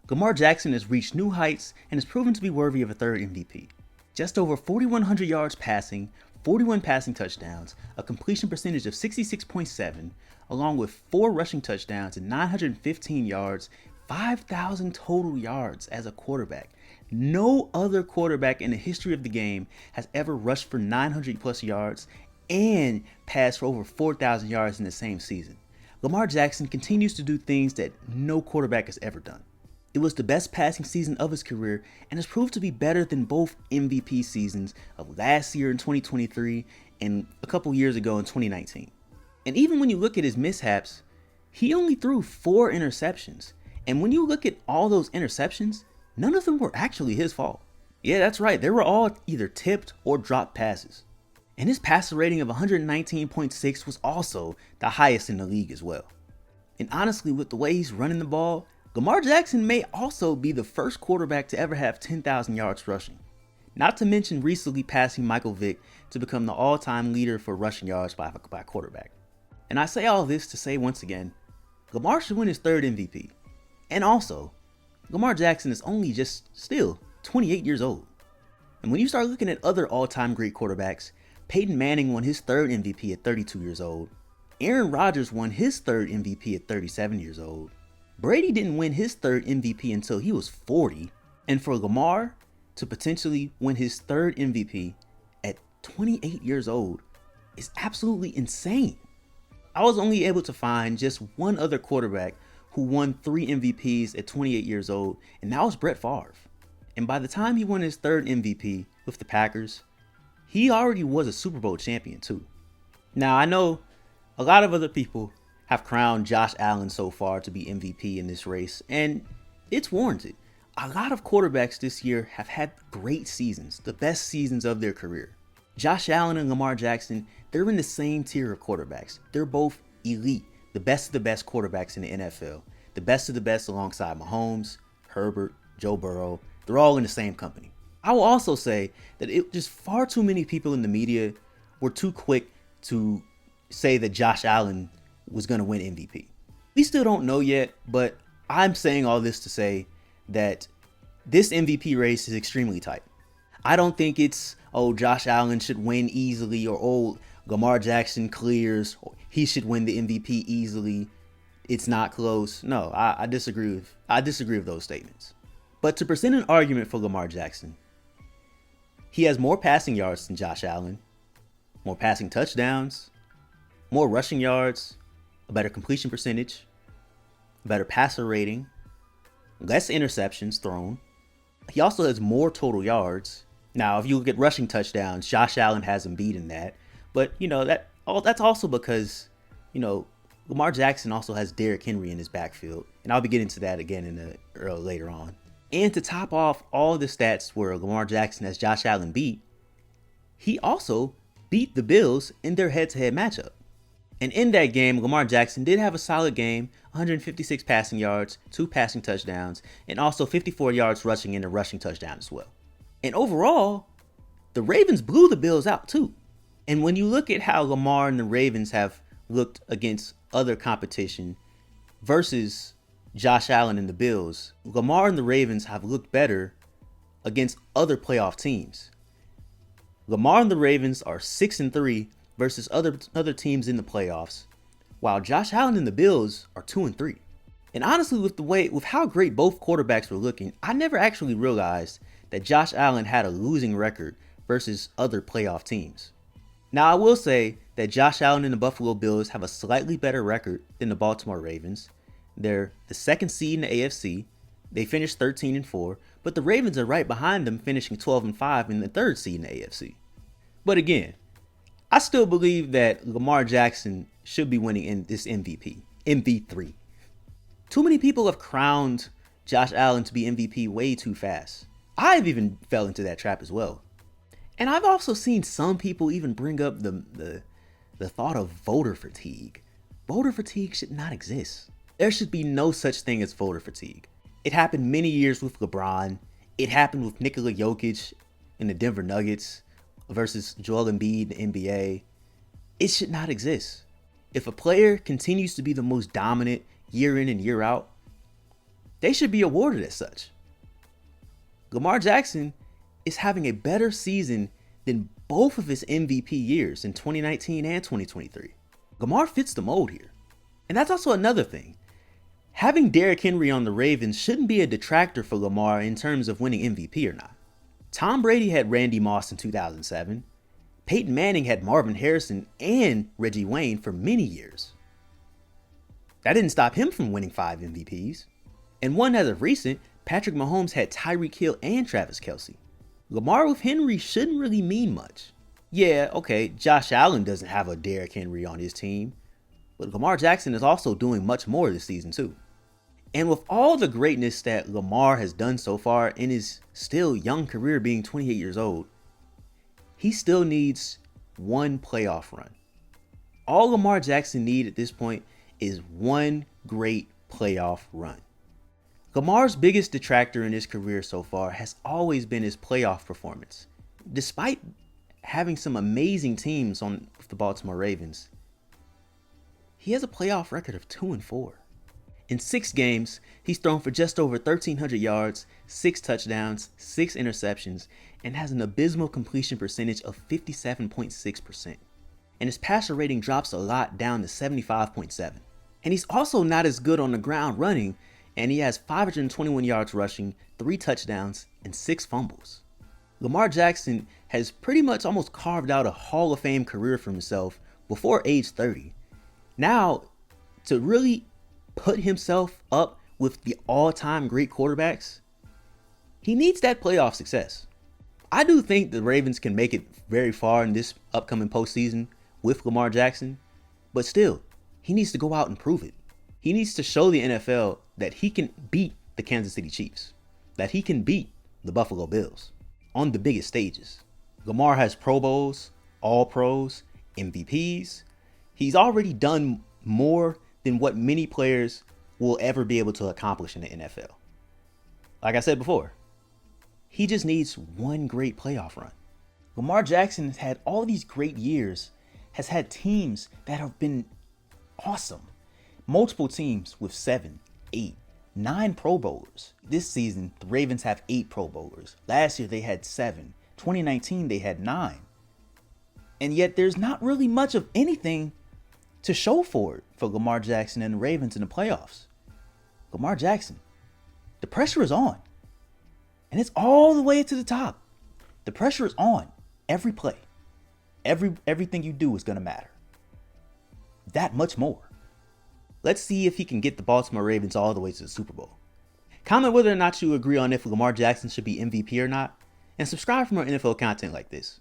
Lamar Jackson has reached new heights and is proven to be worthy of a third MVP. Just over 4,100 yards passing, 41 passing touchdowns, a completion percentage of 66.7, along with 4 rushing touchdowns and 915 yards, 5,000 total yards as a quarterback. No other quarterback in the history of the game has ever rushed for 900 plus yards and passed for over 4,000 yards in the same season. Lamar Jackson continues to do things that no quarterback has ever done. It was the best passing season of his career and has proved to be better than both MVP seasons of last year in 2023 and a couple years ago in 2019. And even when you look at his mishaps, he only threw 4 interceptions. And when you look at all those interceptions, none of them were actually his fault. Yeah, that's right. They were all either tipped or dropped passes. And his passer rating of 119.6 was also the highest in the league as well. And honestly, with the way he's running the ball, Lamar Jackson may also be the first quarterback to ever have 10,000 yards rushing. Not to mention recently passing Michael Vick to become the all-time leader for rushing yards by a quarterback. And I say all this to say once again, Lamar should win his third MVP. And also, Lamar Jackson is only just still 28 years old. And when you start looking at other all-time great quarterbacks, Peyton Manning won his third MVP at 32 years old. Aaron Rodgers won his third MVP at 37 years old. Brady didn't win his third MVP until he was 40. And for Lamar to potentially win his third MVP at 28 years old is absolutely insane. I was only able to find just one other quarterback who won 3 MVPs at 28 years old, and that was Brett Favre. And by the time he won his third MVP with the Packers, he already was a Super Bowl champion too. Now I know a lot of other people have crowned Josh Allen so far to be MVP in this race, and it's warranted. A lot of quarterbacks this year have had great seasons, the best seasons of their career. Josh Allen and Lamar Jackson, they're in the same tier of quarterbacks. They're both elite, the best of the best quarterbacks in the NFL. The best of the best alongside Mahomes, Herbert, Joe Burrow. They're all in the same company. I will also say that just far too many people in the media were too quick to say that Josh Allen was going to win MVP. We still don't know yet, but I'm saying all this to say that this MVP race is extremely tight. I don't think it's, oh, Josh Allen should win easily, or oh, Lamar Jackson clears, or he should win the MVP easily. It's not close. No, I disagree with those statements. But to present an argument for Lamar Jackson, he has more passing yards than Josh Allen, more passing touchdowns, more rushing yards, a better completion percentage, a better passer rating, less interceptions thrown. He also has more total yards. Now, if you look at rushing touchdowns, Josh Allen has him beaten that. But, that's also because, Lamar Jackson also has Derrick Henry in his backfield. And I'll be getting to that again later on. And to top off all the stats where Lamar Jackson has Josh Allen beat, he also beat the Bills in their head-to-head matchup. And in that game, Lamar Jackson did have a solid game, 156 passing yards, 2 passing touchdowns, and also 54 yards rushing and a rushing touchdown as well. And overall, the Ravens blew the Bills out too. And when you look at how Lamar and the Ravens have looked against other competition versus Josh Allen and the Bills, Lamar and the Ravens have looked better against other playoff teams. Lamar and the Ravens are 6-3 versus other teams in the playoffs, while Josh Allen and the Bills are 2-3. And honestly, with how great both quarterbacks were looking, I never actually realized that Josh Allen had a losing record versus other playoff teams. Now, I will say that Josh Allen and the Buffalo Bills have a slightly better record than the Baltimore Ravens. They're the second seed in the AFC. They finished 13-4, but the Ravens are right behind them, finishing 12-5 in the third seed in the AFC. But again, I still believe that Lamar Jackson should be winning in this MVP3. Too many people have crowned Josh Allen to be MVP way too fast. I've even fell into that trap as well. And I've also seen some people even bring up the thought of voter fatigue. Voter fatigue should not exist. There should be no such thing as voter fatigue. It happened many years with LeBron. It happened with Nikola Jokic in the Denver Nuggets versus Joel Embiid in the NBA. It should not exist. If a player continues to be the most dominant year in and year out, they should be awarded as such. Lamar Jackson is having a better season than both of his MVP years in 2019 and 2023. Lamar fits the mold here. And that's also another thing. Having Derrick Henry on the Ravens shouldn't be a detractor for Lamar in terms of winning MVP or not. Tom Brady had Randy Moss in 2007. Peyton Manning had Marvin Harrison and Reggie Wayne for many years. That didn't stop him from winning 5 MVPs. And one as of recent, Patrick Mahomes had Tyreek Hill and Travis Kelce. Lamar with Henry shouldn't really mean much. Yeah, okay, Josh Allen doesn't have a Derrick Henry on his team, but Lamar Jackson is also doing much more this season too. And with all the greatness that Lamar has done so far in his still young career being 28 years old, he still needs one playoff run. All Lamar Jackson needs at this point is one great playoff run. Lamar's biggest detractor in his career so far has always been his playoff performance. Despite having some amazing teams on the Baltimore Ravens, he has a playoff record of 2-4. In 6 games, he's thrown for just over 1,300 yards, 6 touchdowns, 6 interceptions, and has an abysmal completion percentage of 57.6%. And his passer rating drops a lot down to 75.7. And he's also not as good on the ground running, and he has 521 yards rushing, 3 touchdowns, and 6 fumbles. Lamar Jackson has pretty much almost carved out a Hall of Fame career for himself before age 30. Now, to really put himself up with the all-time great quarterbacks, he needs that playoff success. I do think the Ravens can make it very far in this upcoming postseason with Lamar Jackson, but still, he needs to go out and prove it. He needs to show the NFL that he can beat the Kansas City Chiefs, that he can beat the Buffalo Bills on the biggest stages. Lamar has Pro Bowls, All Pros, MVPs. He's already done more than what many players will ever be able to accomplish in the NFL. Like I said before, he just needs one great playoff run. Lamar Jackson has had all these great years, has had teams that have been awesome. Multiple teams with 7, 8, 9 Pro Bowlers. This season, the Ravens have 8 Pro Bowlers. Last year, they had 7. 2019, they had 9. And yet, there's not really much of anything to show for it for Lamar Jackson and the Ravens in the playoffs. Lamar Jackson, the pressure is on. And it's all the way to the top. The pressure is on every play. Everything you do is going to matter. That much more. Let's see if he can get the Baltimore Ravens all the way to the Super Bowl. Comment whether or not you agree on if Lamar Jackson should be MVP or not, and subscribe for more NFL content like this.